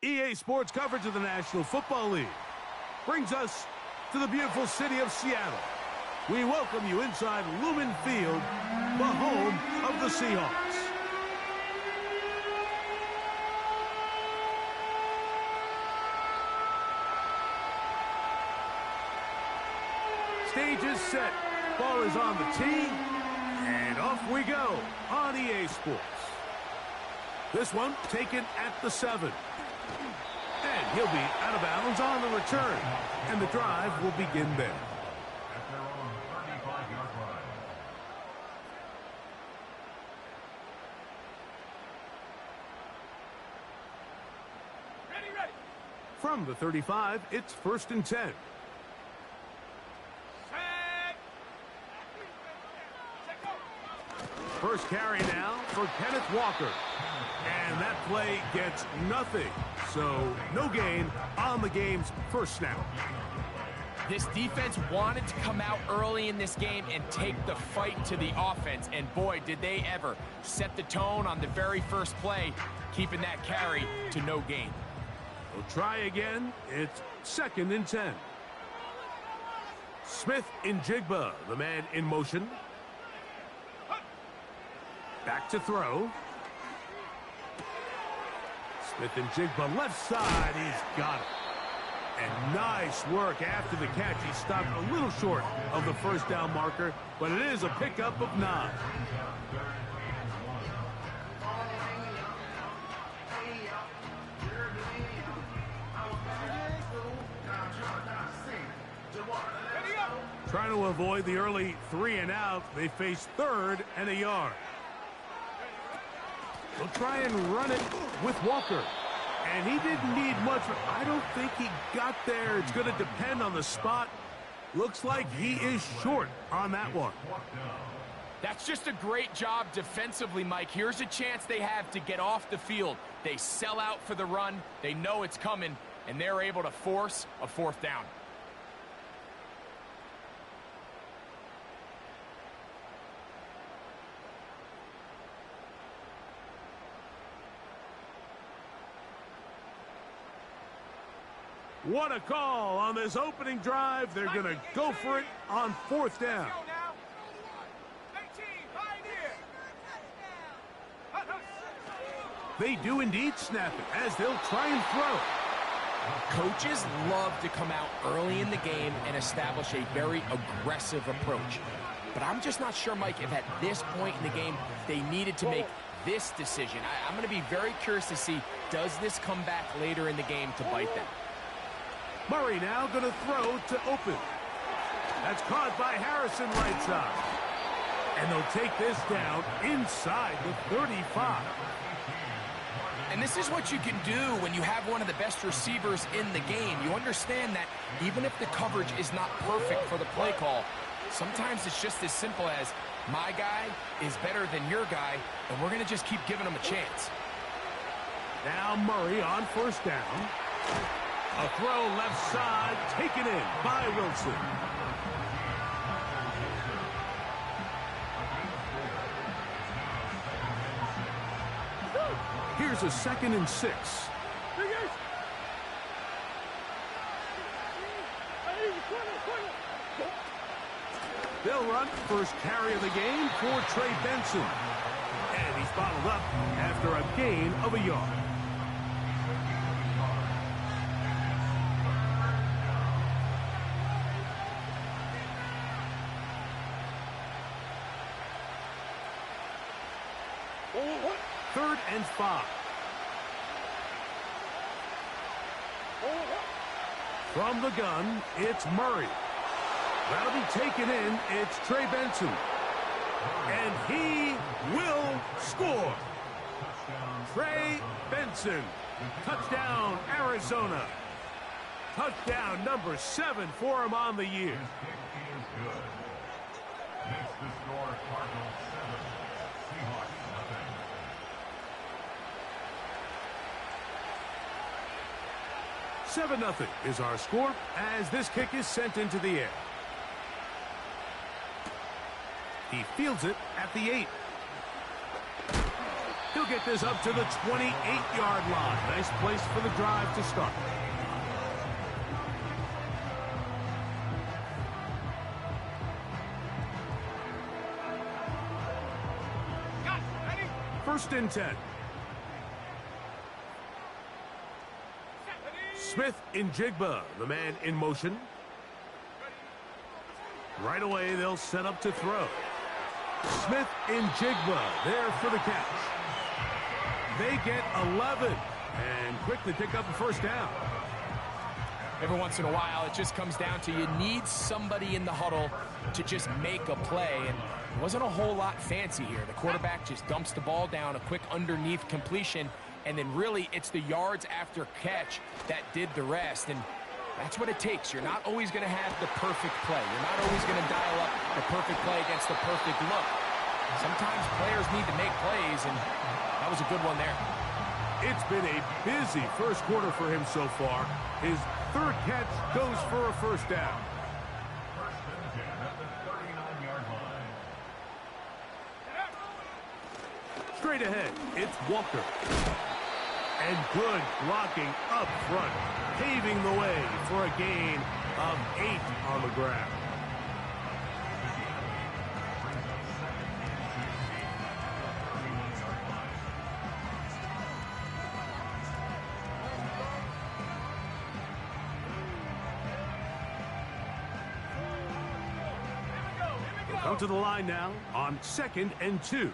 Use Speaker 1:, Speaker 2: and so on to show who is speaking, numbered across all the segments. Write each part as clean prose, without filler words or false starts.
Speaker 1: EA Sports coverage of the National Football League brings us to the beautiful city of Seattle. We welcome you inside Lumen Field, the home of the Seahawks. Stage is set, ball is on the tee, and off we go on EA Sports. This one taken at the 7. And he'll be out of bounds on the return. And the drive will begin there.
Speaker 2: At their own 35-yard line.
Speaker 1: Ready. From the 35, it's 1st and 10. First carry now for Kenneth Walker. And that play gets nothing. So no gain on the game's first snap.
Speaker 3: This defense wanted to come out early in this game and take the fight to the offense. And boy, did they ever set the tone on the very first play, keeping that carry to no gain.
Speaker 1: We'll try again. It's 2nd and 10. Smith in Jigba, the man in motion. Back to throw. Smith and Jigba left side. He's got it. And nice work after the catch. He stopped a little short of the first down marker, but it is a pickup of 9. Trying to avoid the early 3 and out. They face 3rd and a yard. They'll try and run it with Walker. And he didn't need much. I don't think he got there. It's going to depend on the spot. Looks like he is short on that one.
Speaker 3: That's just a great job defensively, Mike. Here's a chance they have to get off the field. They sell out for the run. They know it's coming, and they're able to force a 4th down.
Speaker 1: What a call on this opening drive. They're going to go for it on 4th down. They do indeed snap it as they'll try and throw.
Speaker 3: Coaches love to come out early in the game and establish a very aggressive approach. But I'm just not sure, Mike, if at this point in the game they needed to make this decision. I'm going to be very curious to see, does this come back later in the game to bite them?
Speaker 1: Murray now going to throw to open. That's caught by Harrison right side. And they'll take this down inside the 35.
Speaker 3: And this is what you can do when you have one of the best receivers in the game. You understand that even if the coverage is not perfect for the play call, sometimes it's just as simple as, my guy is better than your guy, and we're going to just keep giving him a chance.
Speaker 1: Now Murray on 1st down. A throw left side, taken in by Wilson. Here's a 2nd and 6. They'll run first carry of the game for Trey Benson. And he's bottled up after a gain of a yard. Third and 5. From the gun, it's Murray. That'll be taken in. It's Trey Benson. And he will score. Trey Benson. Touchdown, Arizona. Touchdown number 7 for him on the year.
Speaker 2: Makes the score Cardinals 7, Seahawks nothing.
Speaker 1: 7-0 is our score as this kick is sent into the air. He fields it at the 8. He'll get this up to the 28-yard line. Nice place for the drive to start. First and 10. Smith in Jigba, the man in motion. Right away, they'll set up to throw. Smith in Jigba, there for the catch. They get 11 and quickly pick up a first down.
Speaker 3: Every once in a while, it just comes down to you need somebody in the huddle to just make a play, and it wasn't a whole lot fancy here. The quarterback just dumps the ball down, a quick underneath completion, and then really it's the yards after catch that did the rest, and that's what it takes. You're not always going to have the perfect play. You're not always going to dial up the perfect play against the perfect look. Sometimes players need to make plays, and that was a good one there.
Speaker 1: It's been a busy first quarter for him so far. His third catch goes for a first down.
Speaker 2: First and 10 at the 39-yard line.
Speaker 1: Straight ahead, it's Walker. And good blocking up front, paving the way for a gain of 8 on the ground. We'll come to the line now on 2nd and 2.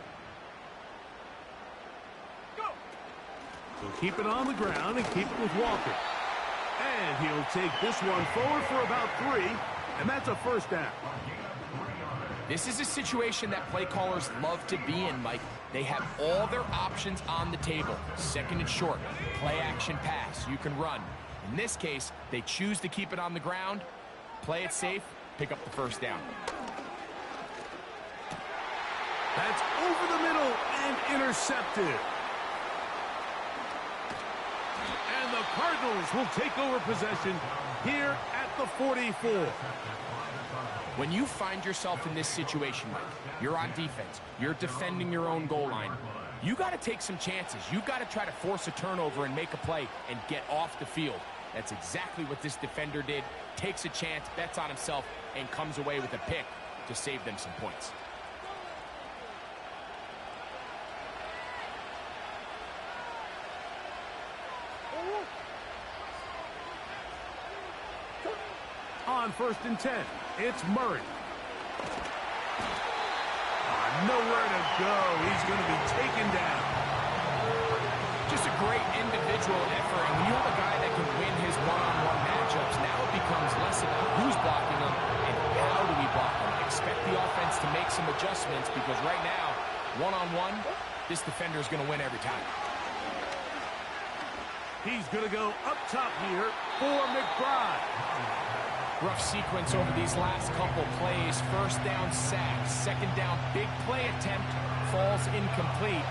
Speaker 1: He'll keep it on the ground and keep it with Walker. And he'll take this one forward for about 3, and that's a first down.
Speaker 3: This is a situation that play callers love to be in, Mike. They have all their options on the table. Second and short, play action pass, you can run. In this case, they choose to keep it on the ground, play it safe, pick up the first down.
Speaker 1: That's over the middle and intercepted. And the Cardinals will take over possession here at the 44.
Speaker 3: When you find yourself in this situation, Mike, you're on defense, you're defending your own goal line, you got to take some chances. You got to try to force a turnover and make a play and get off the field. That's exactly what this defender did. Takes a chance, bets on himself, and comes away with a pick to save them some points.
Speaker 1: On 1st and 10, it's Murray. Nowhere to go. He's going to be taken down.
Speaker 3: Just a great individual effort, and when you have a guy that can win his one-on-one matchups, now it becomes less about who's blocking him and how do we block him. Expect the offense to make some adjustments because right now, one-on-one, this defender is going to win every time.
Speaker 1: He's going to go up top here for McBride.
Speaker 3: Rough sequence over these last couple plays. First down sack, second down big play attempt, falls incomplete.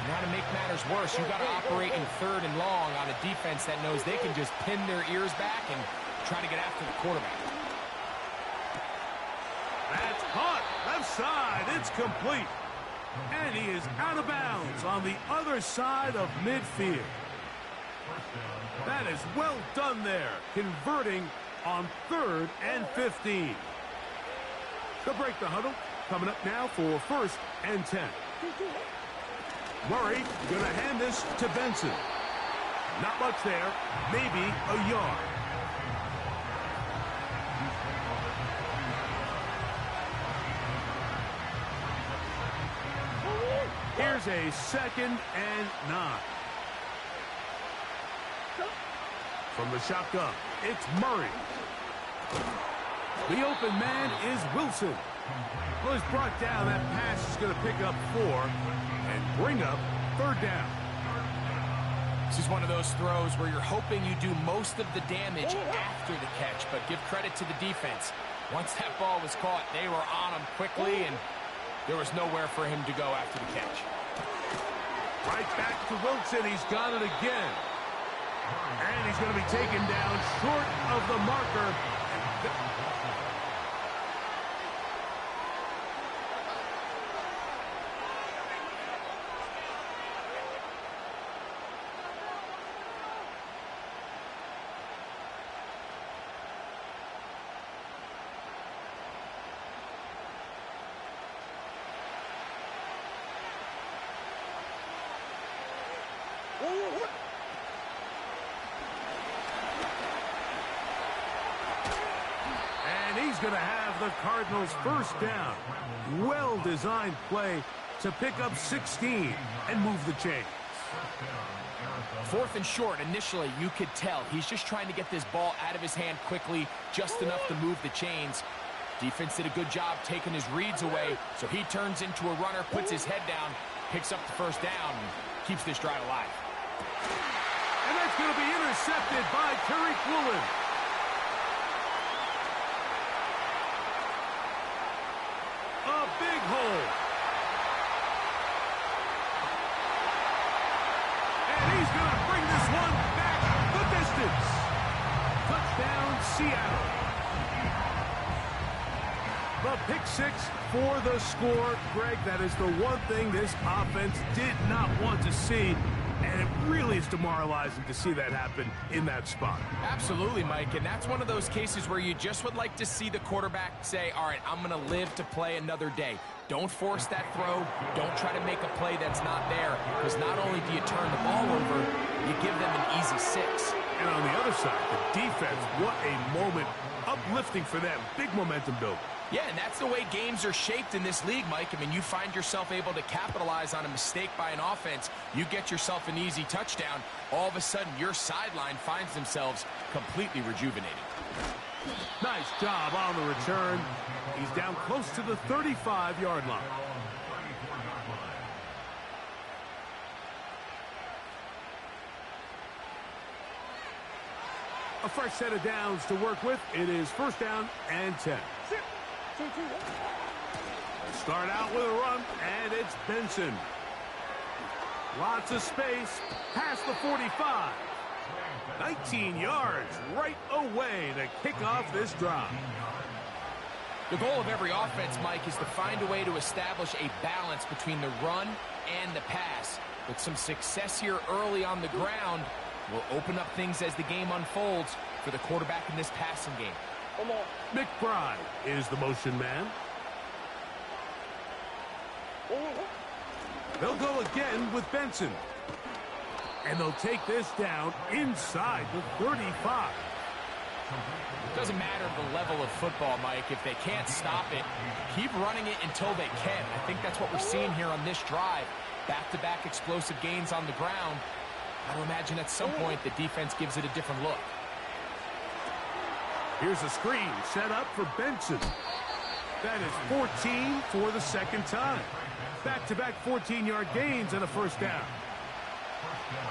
Speaker 3: Now to make matters worse, you got to operate in 3rd and long on a defense that knows they can just pin their ears back and try to get after the quarterback.
Speaker 1: That's caught, left side, it's complete. And he is out of bounds on the other side of midfield. That is well done there, converting on 3rd and 15. They'll break the huddle. Coming up now for 1st and 10. Murray going to hand this to Benson. Not much there, maybe a yard. Here's a 2nd and 9. From the shotgun, it's Murray. The open man is Wilson. Well, he's brought down. That pass is going to pick up 4 and bring up 3rd down.
Speaker 3: This is one of those throws where you're hoping you do most of the damage after the catch, but give credit to the defense. Once that ball was caught, they were on him quickly, and there was nowhere for him to go after the catch.
Speaker 1: Right back to Wilson. He's got it again. And he's going to be taken down short of the marker. going to have the Cardinals first down. Well-designed play to pick up 16 and move the chains.
Speaker 3: 4th and short. Initially, you could tell he's just trying to get this ball out of his hand quickly, just enough to move the chains. Defense did a good job taking his reads away, so he turns into a runner, puts his head down, picks up the first down, and keeps this drive alive.
Speaker 1: And that's going to be intercepted by Tariq Woolen. A big hole. And he's going to bring this one back the distance. Touchdown, Seattle. The pick six for the score. Greg, that is the one thing this offense did not want to see. And it really is demoralizing to see that happen in that spot.
Speaker 3: Absolutely, Mike, and that's one of those cases where you just would like to see the quarterback say, all right, I'm going to live to play another day. Don't force that throw. Don't try to make a play that's not there, because not only do you turn the ball over, you give them an easy 6.
Speaker 1: And on the other side, the defense, what a moment. Uplifting for them. Big momentum build.
Speaker 3: Yeah, and that's the way games are shaped in this league, Mike. I mean, you find yourself able to capitalize on a mistake by an offense. You get yourself an easy touchdown. All of a sudden, your sideline finds themselves completely rejuvenated.
Speaker 1: Nice job on the return. He's down close to the 35-yard line. A fresh set of downs to work with. It is first down and 10. Start out with a run, and it's Benson. Lots of space, past the 45. 19 yards right away to kick off this drive.
Speaker 3: The goal of every offense, Mike, is to find a way to establish a balance between the run and the pass. With some success here early on the ground, will open up things as the game unfolds for the quarterback in this passing game.
Speaker 1: McBride is the motion man. They'll go again with Benson. And they'll take this down inside the 35.
Speaker 3: It doesn't matter the level of football, Mike. If they can't stop it, keep running it until they can. I think that's what we're seeing here on this drive. Back-to-back explosive gains on the ground. I would imagine at some point the defense gives it a different look.
Speaker 1: Here's a screen set up for Benson. That is 14 for the second time. Back-to-back 14-yard gains and a first down.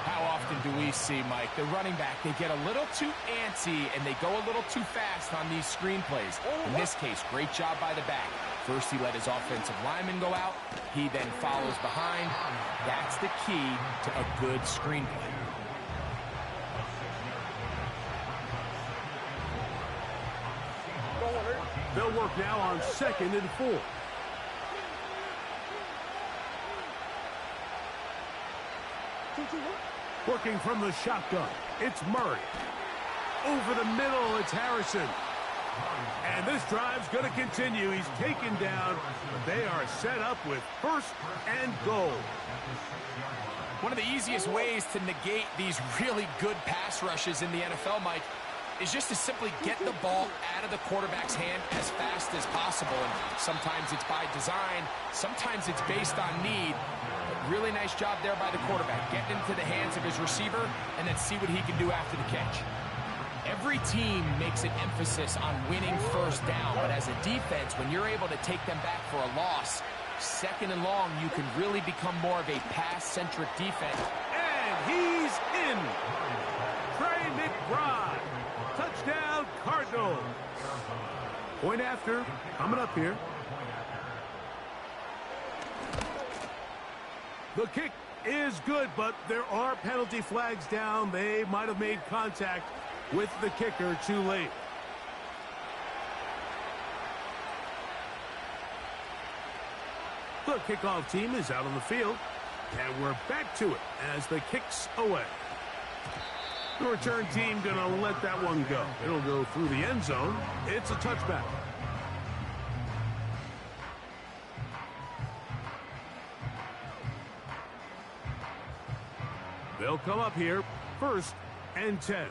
Speaker 3: How often do we see, Mike, the running back, they get a little too antsy and they go a little too fast on these screen plays. In this case, great job by the back. First, he let his offensive lineman go out. He then follows behind. That's the key to a good screen play.
Speaker 1: They'll work now on 2nd and 4. Working from the shotgun, it's Murray. Over the middle, it's Harrison. And this drive's going to continue. He's taken down, but they are set up with first and goal.
Speaker 3: One of the easiest ways to negate these really good pass rushes in the NFL, Mike, is just to simply get the ball out of the quarterback's hand as fast as possible. And sometimes it's by design, sometimes it's based on need. But really nice job there by the quarterback, getting into the hands of his receiver and then see what he can do after the catch. Every team makes an emphasis on winning first down, but as a defense, when you're able to take them back for a loss, 2nd and long, you can really become more of a pass-centric defense.
Speaker 1: And he's in. Trey McBride. Touchdown, Cardinals. Point after, coming up here. The kick is good, but there are penalty flags down. They might have made contact with the kicker too late. The kickoff team is out on the field, and we're back to it as the kick's away. The return team going to let that one go. It'll go through the end zone. It's a touchback. They'll come up here, 1st and 10.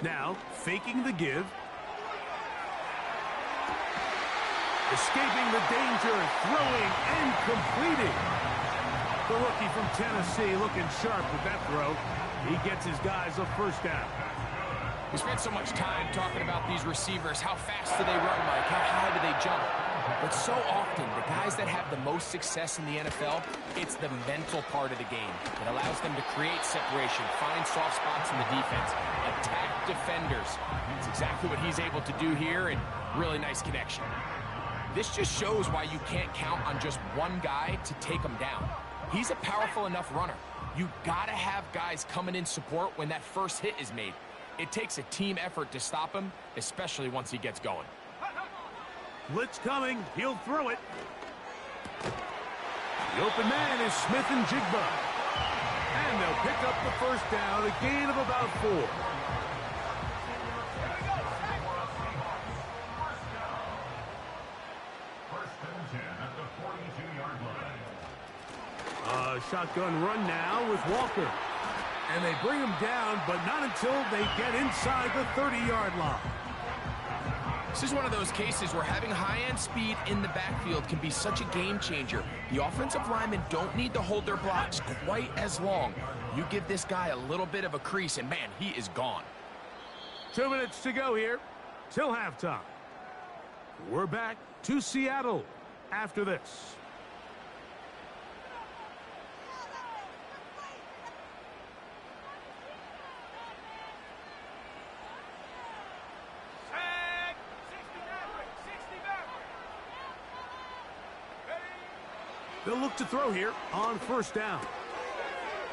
Speaker 1: Now, faking the give. Escaping the danger, throwing and completing. The rookie from Tennessee looking sharp with that throw. He gets his guys a first down.
Speaker 3: We spent so much time talking about these receivers. How fast do they run, Mike? How high do they jump? But so often, the guys that have the most success in the NFL, it's the mental part of the game. It allows them to create separation, find soft spots in the defense, attack defenders. It's exactly what he's able to do here, and really nice connection. This just shows why you can't count on just one guy to take him down. He's a powerful enough runner. You gotta have guys coming in support when that first hit is made. It takes a team effort to stop him, especially once he gets going.
Speaker 1: Blitz coming. He'll throw it. The open man is Smith and Jigba. And they'll pick up the first down, a gain of about 4.
Speaker 2: First and 10 at the 42-yard line.
Speaker 1: A shotgun run now with Walker. And they bring him down, but not until they get inside the 30-yard line.
Speaker 3: This is one of those cases where having high-end speed in the backfield can be such a game changer. The offensive linemen don't need to hold their blocks quite as long. You give this guy a little bit of a crease, and man, he is gone.
Speaker 1: 2 minutes to go here till halftime. We're back to Seattle after this. They'll look to throw here on first down.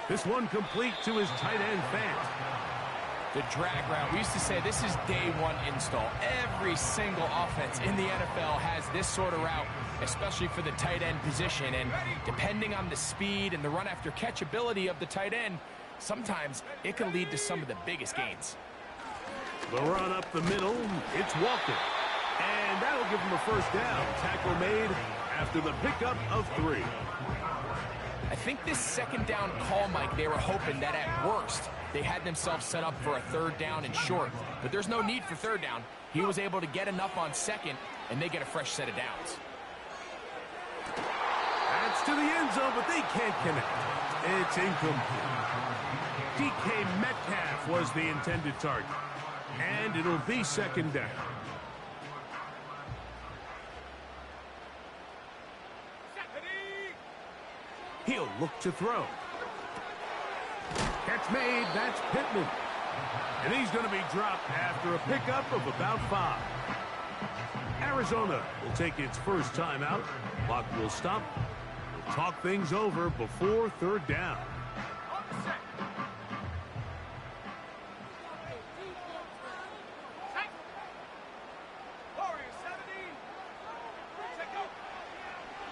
Speaker 1: This one complete to his tight end, Fant.
Speaker 3: The drag route, we used to say this is day one install. Every single offense in the NFL has this sort of route, especially for the tight end position. And depending on the speed and the run after catch ability of the tight end, sometimes it can lead to some of the biggest gains.
Speaker 1: The run up the middle, it's Walker. And that'll give him a first down. Tackle made after the pickup of 3.
Speaker 3: I think this second down call, Mike, they were hoping that at worst they had themselves set up for a third down and short. But there's no need for third down. He was able to get enough on second, and they get a fresh set of downs.
Speaker 1: That's to the end zone, but they can't connect. It's incomplete. DK Metcalf was the intended target. And it'll be second down. He'll look to throw. Catch made, that's Pittman. And he's going to be dropped after a pickup of about 5. Arizona will take its first timeout. Clock will stop. We'll talk things over before third down.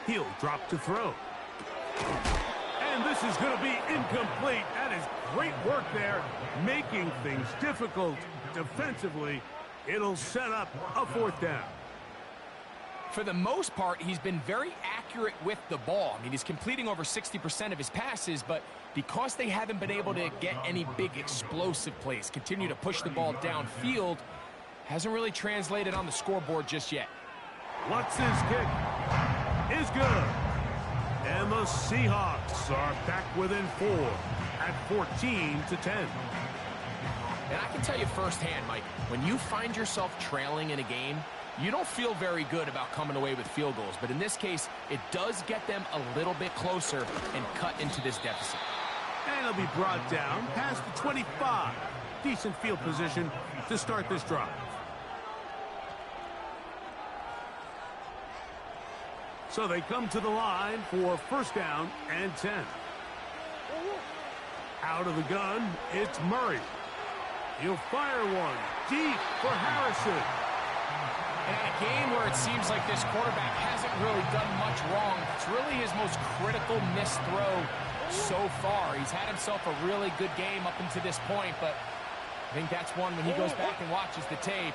Speaker 1: He'll drop to throw. And this is going to be incomplete. That is great work there, making things difficult defensively. It'll set up a fourth down.
Speaker 3: For the most part, he's been very accurate with the ball. I mean, he's completing over 60% of his passes, but because they haven't been able to get any big explosive plays, continue to push the ball downfield, hasn't really translated on the scoreboard just yet.
Speaker 1: What's his kick? Is good. And the Seahawks are back within 4 at 14-10.
Speaker 3: And I can tell you firsthand, Mike, when you find yourself trailing in a game, you don't feel very good about coming away with field goals. But in this case, it does get them a little bit closer and cut into this deficit.
Speaker 1: And it'll be brought down past the 25. Decent field position to start this drive. So they come to the line for first down and 10. Out of the gun, it's Murray. He'll fire one deep for Harrison.
Speaker 3: And in a game where it seems like this quarterback hasn't really done much wrong, it's really his most critical missed throw so far. He's had himself a really good game up until this point, but I think that's one when he goes back and watches the tape,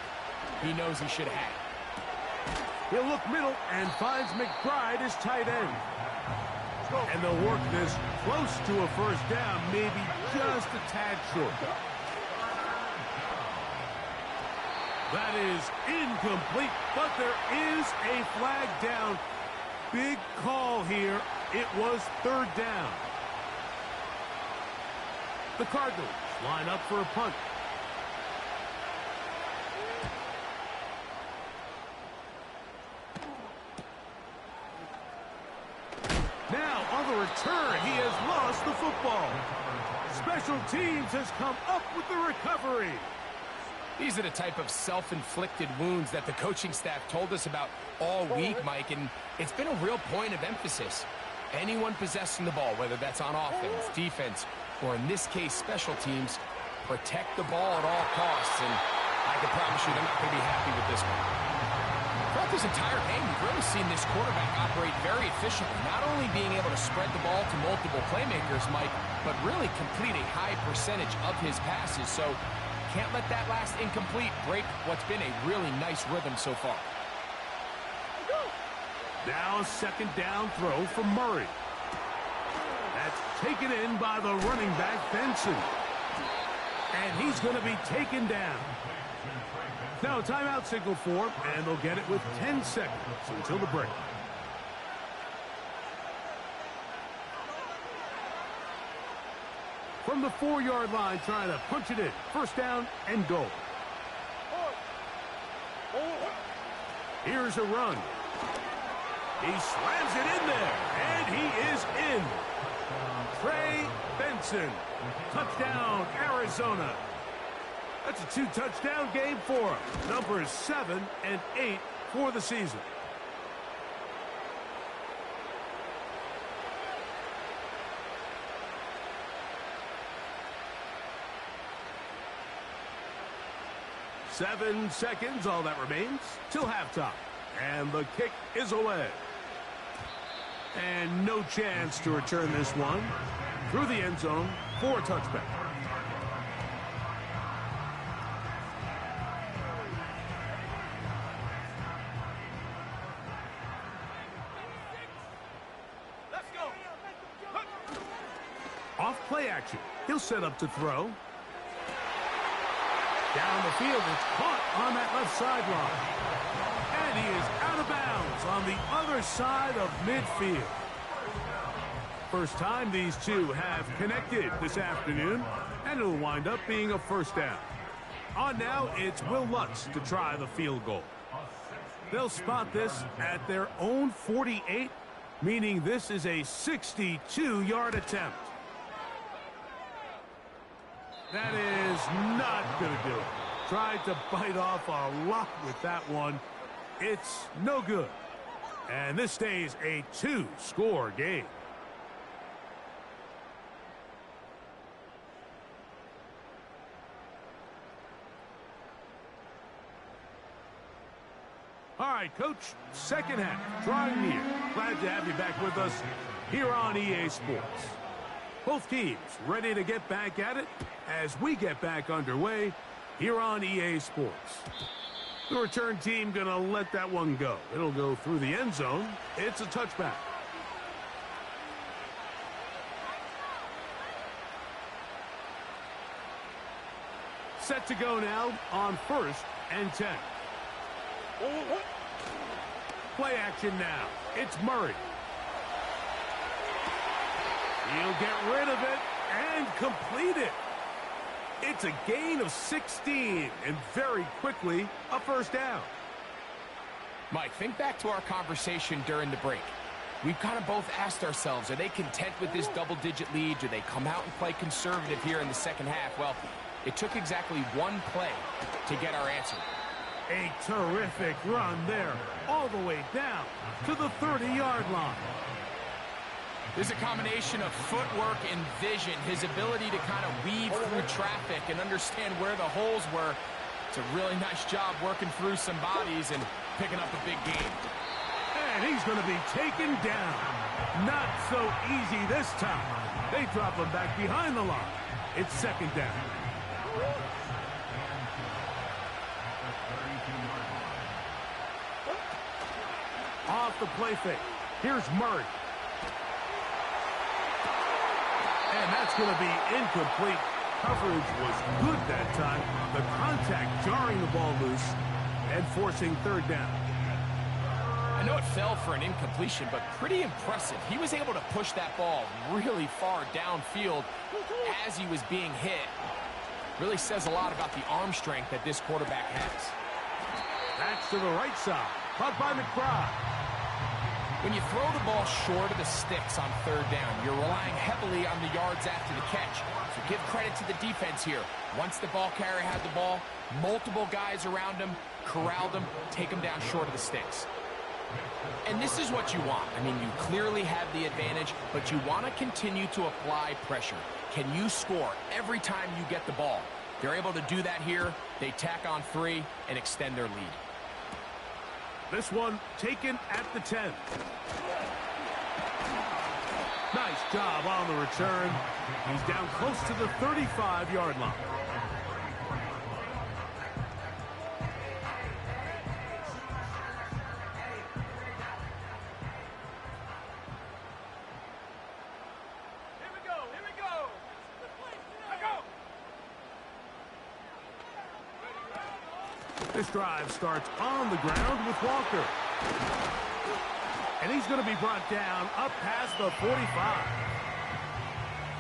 Speaker 3: he knows he should have had it.
Speaker 1: He'll look middle and finds McBride as tight end. And they'll work this close to a first down, maybe just a tad short. That is incomplete, but there is a flag down. Big call here. It was third down. The Cardinals line up for a punt. Now, on the return, he has lost the football. Special teams has come up with the recovery.
Speaker 3: These are the type of self-inflicted wounds that the coaching staff told us about all week, Mike, and it's been a real point of emphasis. Anyone possessing the ball, whether that's on offense, defense, or in this case, special teams, protect the ball at all costs, and I can promise you they're not going to be happy with this one. Throughout this entire game, we've really seen this quarterback operate very efficiently, not only being able to spread the ball to multiple playmakers, Mike, but really complete a high percentage of his passes, so can't let that last incomplete break what's been a really nice rhythm so far.
Speaker 1: Now a second down throw for Murray. That's taken in by the running back, Benson. And he's going to be taken down. Now a timeout signal for him, and they'll get it with 10 seconds until the break. From the 4-yard line, trying to punch it in. First down and goal. Here's a run. He slams it in there, and he is in. Trey Benson. Touchdown, Arizona. That's a 2-touchdown game for him. Numbers 7 and 8 for the season. Seven seconds, all that remains, till halftime. And the kick is away. And no chance to return this one through the end zone for a touchback. Let's go. Off play action. He'll set up to throw. Down the field, it's caught on that left sideline. And he is out of bounds on the other side of midfield. First time these two have connected this afternoon, and it'll wind up being a first down. On now, it's Will Lutz to try the field goal. They'll spot this at their own 48, meaning this is a 62-yard attempt. That is not going to do it. Tried to bite off a lot with that one. It's no good. And this stays a 2-score game. All right, Coach, second half, drawing near. Glad to have you back with us here on EA Sports. Both teams ready to get back at it as we get back underway here on EA Sports. The return team going to let that one go. It'll go through the end zone. It's a touchback. Set to go now on 1st and 10. Play action now. It's Murray. He'll get rid of it and complete it. It's a gain of 16, and very quickly, a first down.
Speaker 3: Mike, think back to our conversation during the break. We've kind of both asked ourselves, are they content with this double-digit lead? Do they come out and play conservative here in the second half? Well, it took exactly one play to get our answer.
Speaker 1: A terrific run there, all the way down to the 30-yard line.
Speaker 3: There's a combination of footwork and vision, his ability to kind of weave through traffic and understand where the holes were. It's a really nice job working through some bodies and picking up a big game.
Speaker 1: And he's going to be taken down. Not so easy this time. They drop him back behind the line. It's second down. Off the play fake. Here's Murray. And that's going to be incomplete. Coverage was good that time. The contact jarring the ball loose and forcing third down.
Speaker 3: I know it fell for an incompletion, but pretty impressive. He was able to push that ball really far downfield as he was being hit. Really says a lot about the arm strength that this quarterback has.
Speaker 1: That's to the right side. Caught by McBride.
Speaker 3: When you throw the ball short of the sticks on third down, you're relying heavily on the yards after the catch. So give credit to the defense here. Once the ball carrier had the ball, multiple guys around him, corralled him, take him down short of the sticks. And this is what you want. I mean, you clearly have the advantage, but you want to continue to apply pressure. Can you score every time you get the ball? They're able to do that here. They tack on 3 and extend their lead.
Speaker 1: This one taken at the 10. Nice job on the return. He's down close to the 35-yard line. This drive starts on the ground with Walker. And he's going to be brought down up past the 45.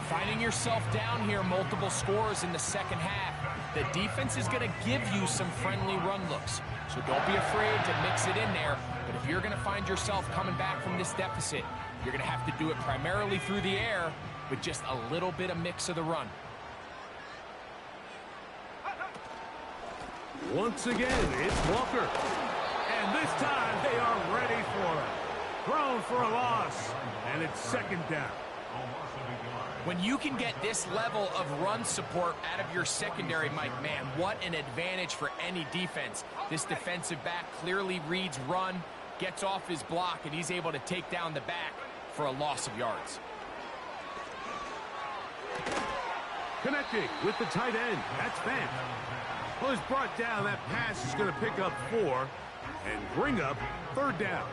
Speaker 3: Finding yourself down here, multiple scores in the second half. The defense is going to give you some friendly run looks. So don't be afraid to mix it in there. But if you're going to find yourself coming back from this deficit, you're going to have to do it primarily through the air with just a little bit of mix of the run.
Speaker 1: Once again, it's Walker. And this time they are ready for it. Thrown for a loss. And it's second down.
Speaker 3: When you can get this level of run support out of your secondary, Mike, man, what an advantage for any defense. This defensive back clearly reads run, gets off his block, and he's able to take down the back for a loss of yards.
Speaker 1: Connecting with the tight end. That's Fant. Well, he's brought down. That pass is going to pick up 4 and bring up third down.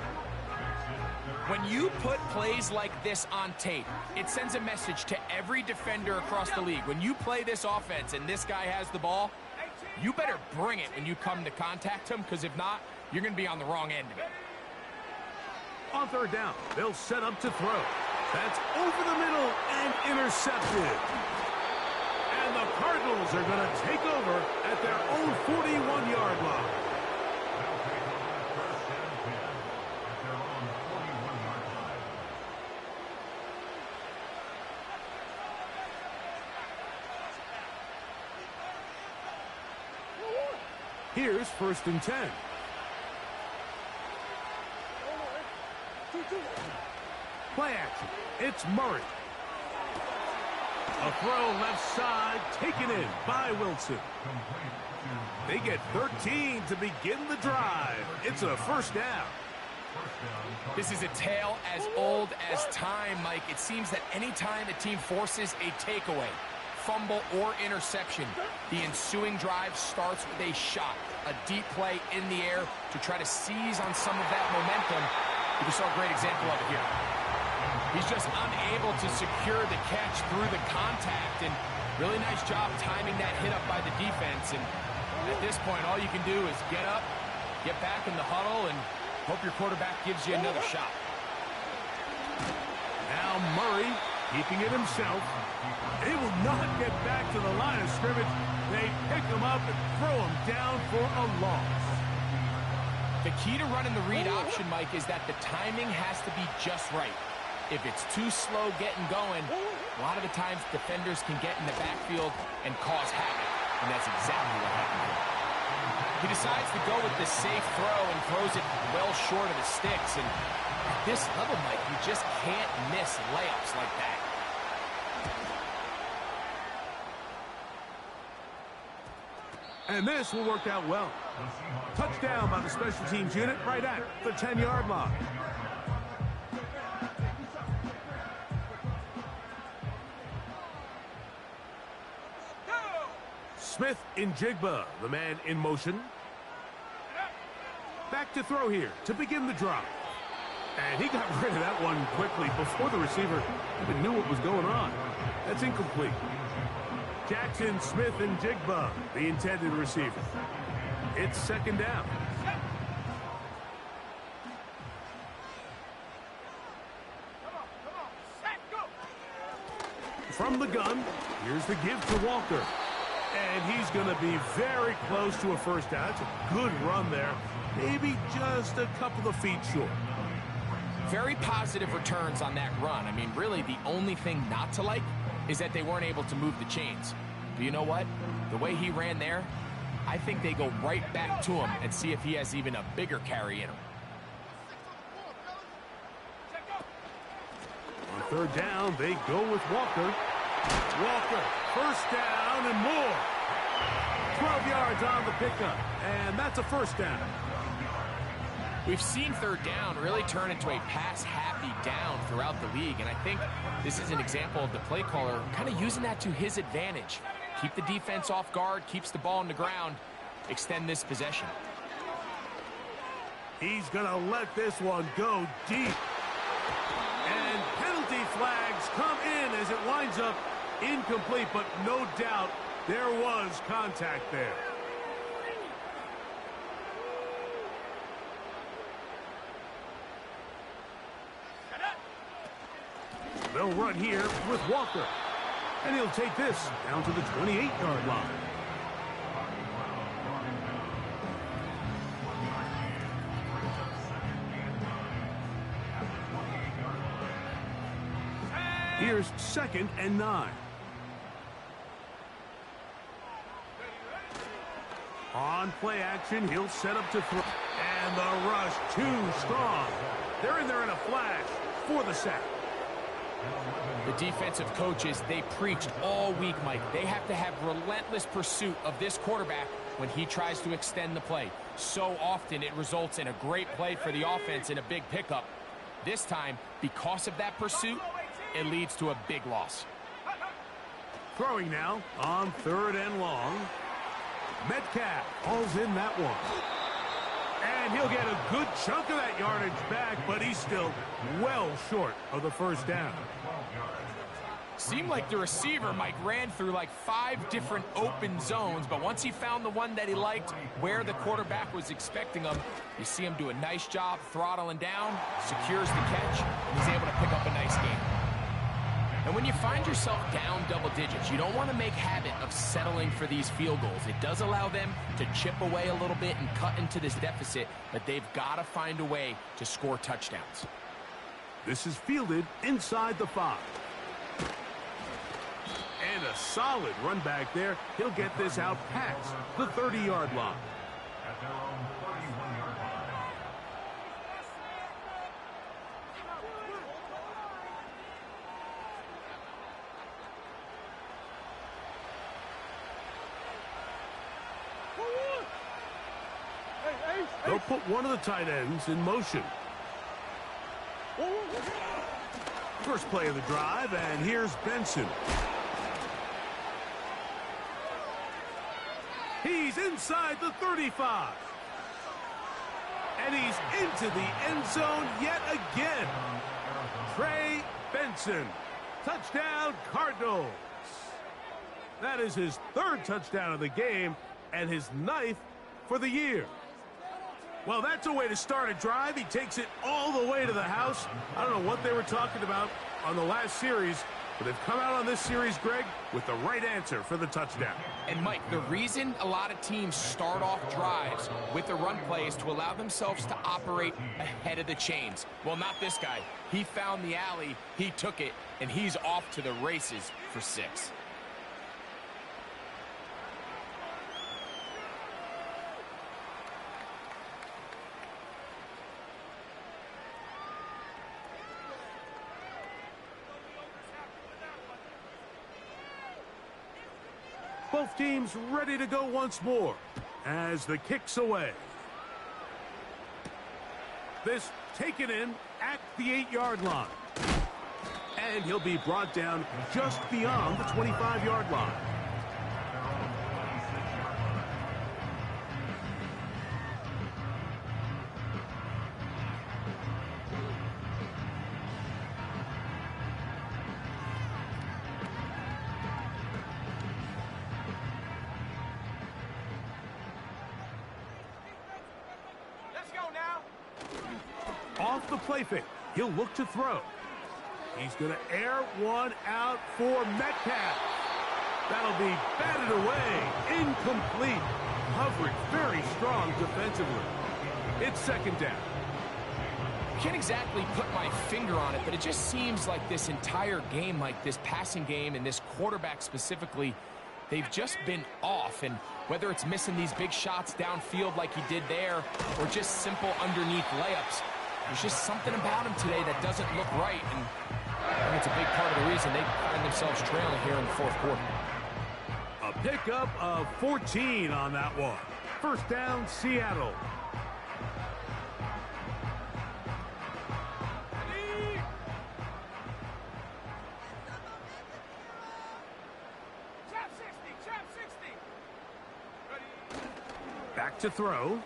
Speaker 3: When you put plays like this on tape, it sends a message to every defender across the league. When you play this offense and this guy has the ball, you better bring it when you come to contact him, because if not, you're going to be on the wrong end of it.
Speaker 1: On third down, they'll set up to throw. That's over the middle and intercepted. And the Cardinals are going to take over at their own 41-yard line. Here's 1st and 10. Play action. It's Murray. A throw left side, taken in by Wilson. They get 13 to begin the drive. It's a first down.
Speaker 3: This is a tale as old as time, Mike. It seems that anytime a team forces a takeaway, fumble, or interception, the ensuing drive starts with a shot, a deep play in the air to try to seize on some of that momentum. We saw a great example of it here. He's just unable to secure the catch through the contact, and really nice job timing that hit up by the defense. And at this point, all you can do is get up, get back in the huddle, and hope your quarterback gives you another shot.
Speaker 1: Now Murray keeping it himself. He will not get back to the line of scrimmage. They pick him up and throw him down for a loss.
Speaker 3: The key to running the read option, Mike, is that the timing has to be just right. If it's too slow getting going, a lot of the times defenders can get in the backfield and cause havoc, and that's exactly what happened here. He decides to go with the safe throw and throws it well short of the sticks, and at this level, Mike, you just can't miss layups like that.
Speaker 1: And this will work out well. Touchdown by the special teams unit right at the 10-yard line. Smith in Jigba, the man in motion. Back to throw here to begin the drive. And he got rid of that one quickly before the receiver even knew what was going on. That's incomplete. Jackson, Smith, and Jigba, the intended receiver. It's second down. From the gun, here's the give to Walker. And he's going to be very close to a first down. It's a good run there. Maybe just a couple of feet short.
Speaker 3: Very positive returns on that run. I mean, really, the only thing not to like is that they weren't able to move the chains. But you know what? The way he ran there, I think they go right back to him and see if he has even a bigger carry in him.
Speaker 1: On third down, they go with Walker. Walker, first down and more. 12 yards on the pickup, and that's a first down.
Speaker 3: We've seen third down really turn into a pass-happy down throughout the league, and I think this is an example of the play caller kind of using that to his advantage. Keep the defense off guard, keeps the ball on the ground, extend this possession.
Speaker 1: He's going to let this one go deep. And penalty flags come in as it winds up incomplete, but no doubt there was contact there. They'll run here with Walker. And he'll take this down to the 28-yard line. Here's second and 9. On play action, he'll set up to throw. And the rush too strong. They're in there in a flash for the sack.
Speaker 3: The defensive coaches, they preached all week, Mike. They have to have relentless pursuit of this quarterback when he tries to extend the play. So often it results in a great play for the offense and a big pickup. This time, because of that pursuit, it leads to a big loss.
Speaker 1: Throwing now on third and long. Metcalf falls in that one. And he'll get a good chunk of that yardage back, but he's still well short of the first down.
Speaker 3: Seemed like the receiver, Mike, ran through like 5 different open zones, but once he found the one that he liked, where the quarterback was expecting him, you see him do a nice job throttling down, secures the catch, and he's able to pick up a nice game. And when you find yourself down double digits, you don't want to make habit of settling for these field goals. It does allow them to chip away a little bit and cut into this deficit, but they've got to find a way to score touchdowns.
Speaker 1: This is fielded inside the 5. And a solid run back there. He'll get this out past the 30-yard line.
Speaker 2: At their own 31-yard line.
Speaker 1: They'll put one of the tight ends in motion. First play of the drive, and here's Benson. He's inside the 35. And he's into the end zone yet again. Trey Benson. Touchdown, Cardinals. That is his 3rd touchdown of the game and his 9th for the year. Well, that's a way to start a drive. He takes it all the way to the house. I don't know what they were talking about on the last series, but they've come out on this series, Greg, with the right answer for the touchdown.
Speaker 3: And, Mike, the reason a lot of teams start off drives with the run play is to allow themselves to operate ahead of the chains. Well, not this guy. He found the alley, he took it, and he's off to the races for 6.
Speaker 1: Both teams ready to go once more as the kick's away. This taken in at the 8-yard line. And he'll be brought down just beyond the 25-yard line. off the play fake. He'll look to throw. He's going to air one out for Metcalf. That'll be batted away. Incomplete. Coverage very strong defensively. It's second down.
Speaker 3: Can't exactly put my finger on it, but it just seems like this entire game, like this passing game and this quarterback specifically, they've just been off. And whether it's missing these big shots downfield like he did there or just simple underneath layups, there's just something about him today that doesn't look right. And I think it's a big part of the reason they find themselves trailing here in the fourth quarter.
Speaker 1: A pickup of 14 on that one. First down, Seattle. Back to throw.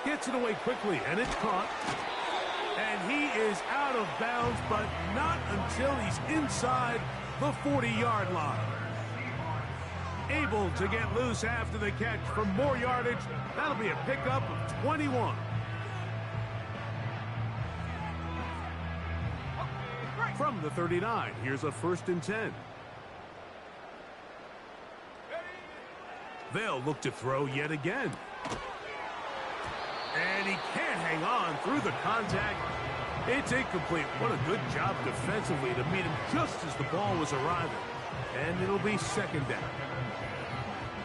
Speaker 1: Gets it away quickly, and it's caught. And he is out of bounds, but not until he's inside the 40-yard line. Able to get loose after the catch for more yardage. That'll be a pickup of 21. From the 39, here's a 1st and 10. They'll look to throw yet again. And he can't hang on through the contact. It's incomplete. What a good job defensively to meet him just as the ball was arriving. And it'll be second down.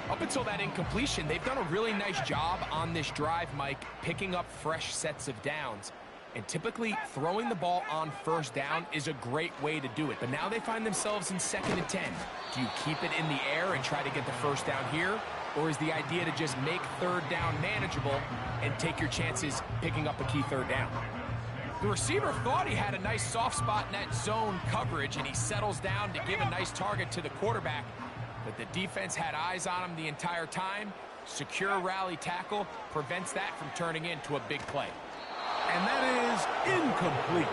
Speaker 3: Up until that incompletion, they've done a really nice job on this drive, Mike, picking up fresh sets of downs. And typically, throwing the ball on first down is a great way to do it. But now they find themselves in 2nd and 10. Do you keep it in the air and try to get the first down here? Or is the idea to just make 3rd down manageable and take your chances picking up a key 3rd down? The receiver thought he had a nice soft spot in that zone coverage, and he settles down to give a nice target to the quarterback. But the defense had eyes on him the entire time. Secure rally tackle prevents that from turning into a big play.
Speaker 1: And that is incomplete.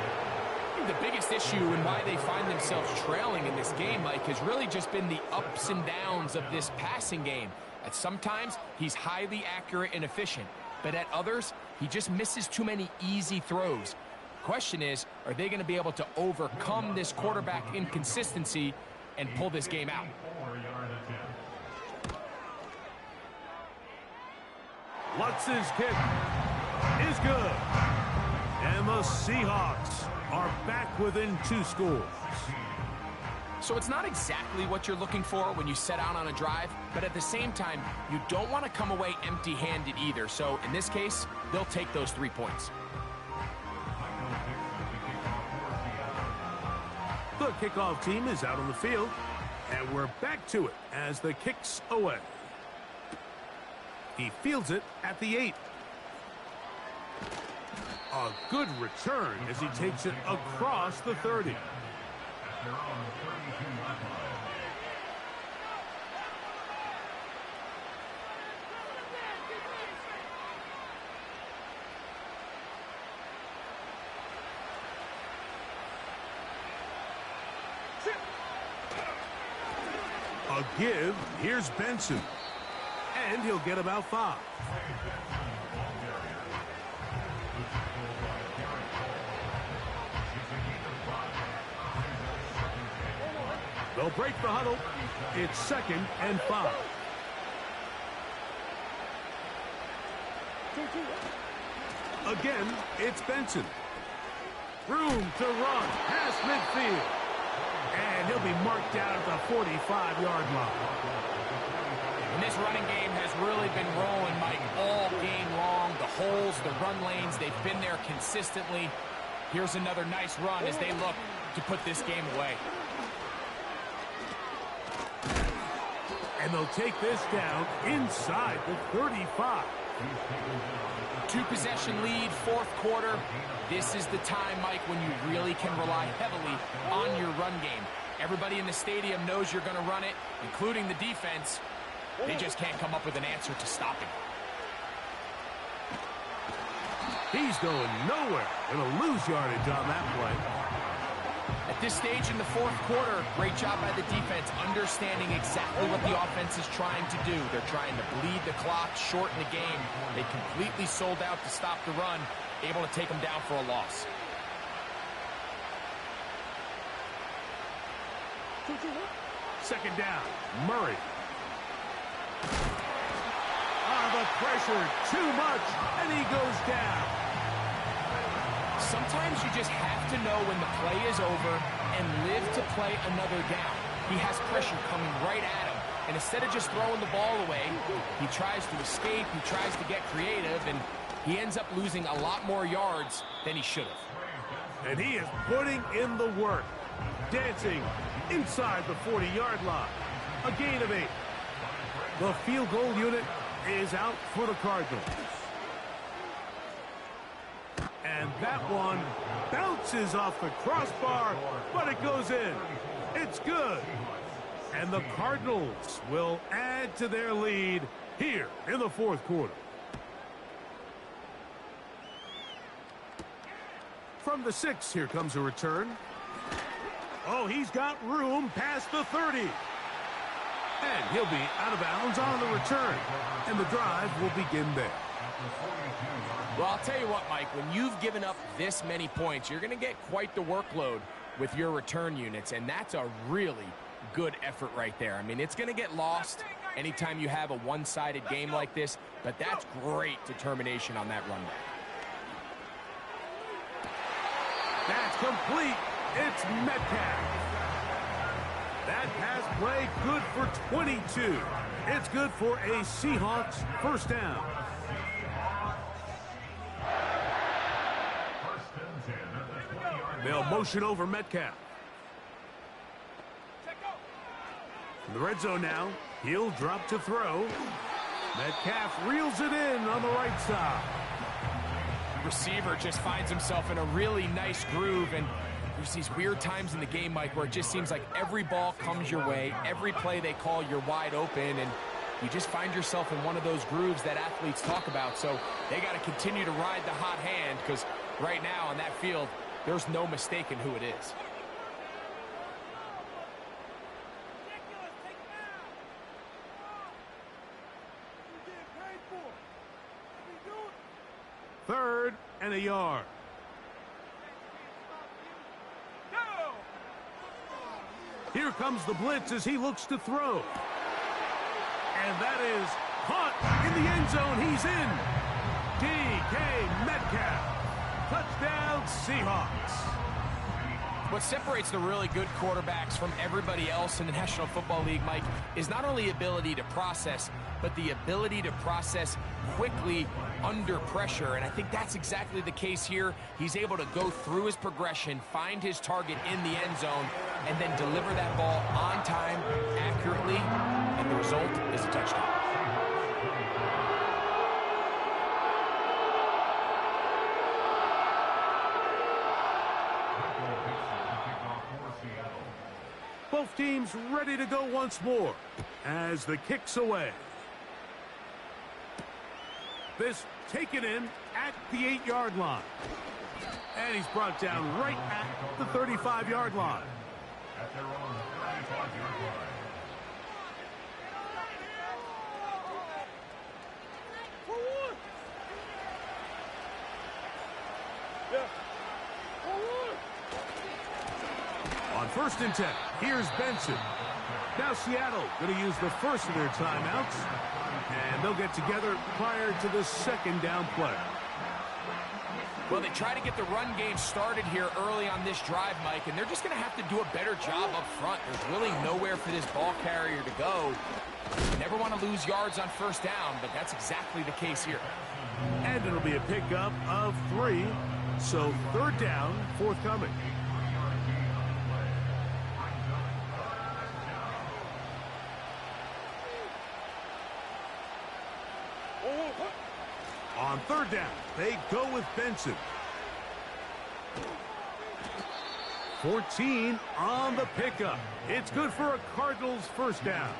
Speaker 3: The biggest issue and why they find themselves trailing in this game, Mike, has really just been the ups and downs of this passing game. At sometimes, he's highly accurate and efficient, but at others, he just misses too many easy throws. Question is, are they going to be able to overcome this quarterback inconsistency and pull this game out?
Speaker 1: Lutz's kick is good. And the Seahawks are back within 2 scores.
Speaker 3: So it's not exactly what you're looking for when you set out on a drive, but at the same time, you don't want to come away empty-handed either. So in this case, they'll take those 3 points.
Speaker 1: The kickoff team is out on the field, and we're back to it as the kick's away. He fields it at the 8. A good return as he takes it across the 30. A give. Here's Benson. And he'll get about 5. They'll break the huddle. It's 2nd and 5. Again, it's Benson. Room to run past midfield. And he'll be marked down at the 45-yard line.
Speaker 3: And this running game has really been rolling, Mike, all game long. The holes, the run lanes, they've been there consistently. Here's another nice run as they look to put this game away.
Speaker 1: And they'll take this down inside the 35.
Speaker 3: 2-possession lead, 4th quarter. This is the time, Mike, when you really can rely heavily on your run game. Everybody in the stadium knows you're going to run it, including the defense. They just can't come up with an answer to stop it.
Speaker 1: He's going nowhere. Going to lose yardage on that play.
Speaker 3: At this stage in the fourth quarter, great job by the defense, understanding exactly what the offense is trying to do. They're trying to bleed the clock, shorten the game. They completely sold out to stop the run, able to take them down for a loss.
Speaker 1: Second down, Murray. The pressure, too much, and he goes down.
Speaker 3: Sometimes you just have to know when the play is over and live to play another down. He has pressure coming right at him, and instead of just throwing the ball away, he tries to escape, he tries to get creative, and he ends up losing a lot more yards than he should have.
Speaker 1: And he is putting in the work, dancing inside the 40-yard line. A gain of 8. The field goal unit is out for the Cardinals. And that one bounces off the crossbar, but it goes in. It's good. And the Cardinals will add to their lead here in the fourth quarter. From the 6, here comes a return. Oh, he's got room past the 30. And he'll be out of bounds on the return. And the drive will begin there.
Speaker 3: Well, I'll tell you what, Mike, when you've given up this many points, you're going to get quite the workload with your return units, and that's a really good effort right there. I mean, it's going to get lost anytime you have a one-sided game like this, but that's great determination on that run back.
Speaker 1: That's complete. It's Metcalf. That pass play good for 22. It's good for a Seahawks first down. They'll motion over Metcalf. In the red zone now, he'll drop to throw. Metcalf reels it in on the right side.
Speaker 3: Receiver just finds himself in a really nice groove, and there's these weird times in the game, Mike, where it just seems like every ball comes your way, every play they call, you're wide open, and you just find yourself in one of those grooves that athletes talk about. So they got to continue to ride the hot hand, because right now on that field, there's no mistaking who it is.
Speaker 1: Third and a yard. Here comes the blitz as he looks to throw. And that is caught in the end zone. He's in. DK Metcalf. Touchdown, Seahawks.
Speaker 3: What separates the really good quarterbacks from everybody else in the National Football League, Mike, is not only ability to process, but the ability to process quickly under pressure. And I think that's exactly the case here. He's able to go through his progression, find his target in the end zone, and then deliver that ball on time, accurately, and the result is a touchdown.
Speaker 1: Both teams ready to go once more as the kick's away. This taken in at the 8-yard line. And he's brought down right at the 35-yard line.
Speaker 2: At their own 35-yard line.
Speaker 1: On 1st and 10, here's Benson. Now Seattle going to use the first of their timeouts, and they'll get together prior to the second down play.
Speaker 3: Well, they try to get the run game started here early on this drive, Mike, and they're just going to have to do a better job up front. There's really nowhere for this ball carrier to go. You never want to lose yards on 1st down, but that's exactly the case here.
Speaker 1: And it'll be a pickup of 3, so 3rd down forthcoming. On 3rd down, they go with Benson. 14 on the pickup. It's good for a Cardinals first down.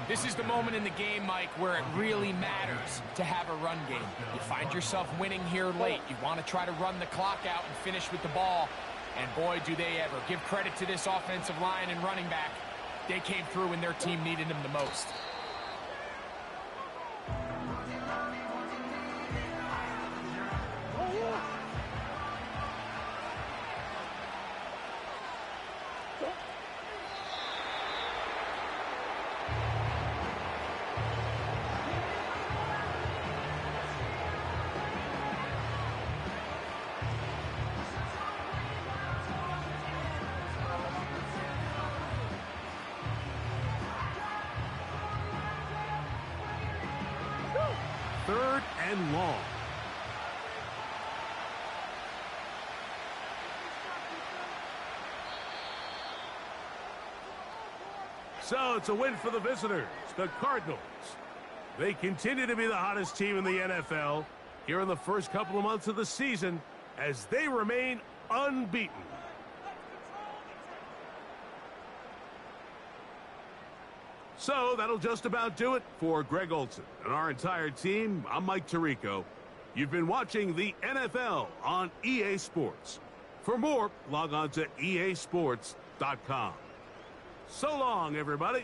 Speaker 3: This is the moment in the game, Mike, where it really matters to have a run game. You find yourself winning here late. You want to try to run the clock out and finish with the ball. And boy, do they ever. Give credit to this offensive line and running back. They came through when their team needed them the most.
Speaker 1: Third and long. So it's a win for the visitors, the Cardinals. They continue to be the hottest team in the NFL here in the first couple of months of the season as they remain unbeaten. So that'll just about do it for Greg Olsen and our entire team. I'm Mike Tirico. You've been watching the NFL on EA Sports. For more, log on to easports.com. So long, everybody.